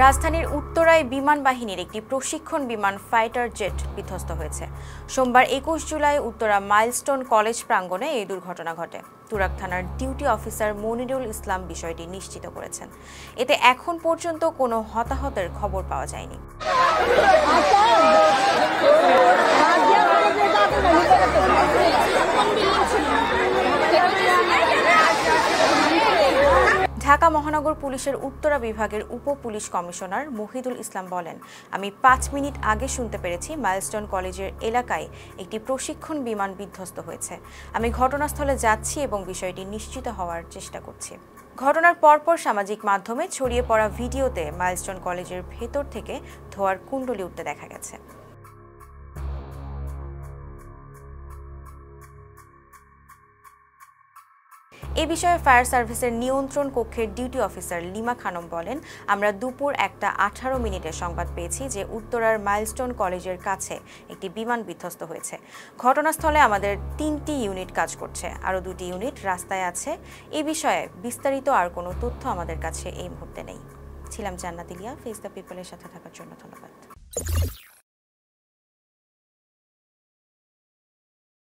রাজধানীর উত্তরায় বিমান বাহিনীর একটি প্রশিক্ষণ বিমান ফাইটার জেট বিধ্বস্ত হয়েছে। সোমবার ২১ জুলাই উত্তরা মাইলস্টোন কলেজ প্রাঙ্গণে এই দুর্ঘটনা ঘটে। তুরাগ থানার ডিউটি অফিসার মনিরুল ইসলাম বিষয়টি নিশ্চিত করেছেন। এতে এখন পর্যন্ত কোনো হতাহতের খবর পাওয়া যায়নি। ঢাকা মহানগর পুলিশের উত্তরা বিভাগের উপ পুলিশ কমিশনার মহিদুল ইসলাম বলেন, আমি ৫ মিনিট আগে শুনতে পেরেছি মাইলস্টোন কলেজের এলাকায় একটি প্রশিক্ষণ বিমান বিধ্বস্ত হয়েছে। আমি ঘটনাস্থলে যাচ্ছি এবং বিষয়টি নিশ্চিত হওয়ার চেষ্টা করছি। ঘটনার পরপর সামাজিক মাধ্যমে ছড়িয়ে পড়া ভিডিওতে মাইলস্টোন কলেজের ভেতর থেকে ধোঁয়ার কুণ্ডলি উঠতে দেখা গেছে। এ বিষয়ে ফায়ার সার্ভিসের নিয়ন্ত্রণ কক্ষের ডিউটি অফিসার লিমা খানম বলেন, আমরা দুপুর ১টা ১৮ সংবাদ পেয়েছি যে উত্তরার মাইলস্টোন কলেজের কাছে একটি বিমান বিধ্বস্ত হয়েছে। ঘটনাস্থলে আমাদের ৩টি ইউনিট কাজ করছে, আরও ২টি ইউনিট রাস্তায় আছে। এ বিষয়ে বিস্তারিত আর কোনো তথ্য আমাদের কাছে এই মুহূর্তে নেই। ছিলাম জান্নাত ইলিয়া। ফেস দ্য পিপলের সাথে থাকার জন্য ধন্যবাদ।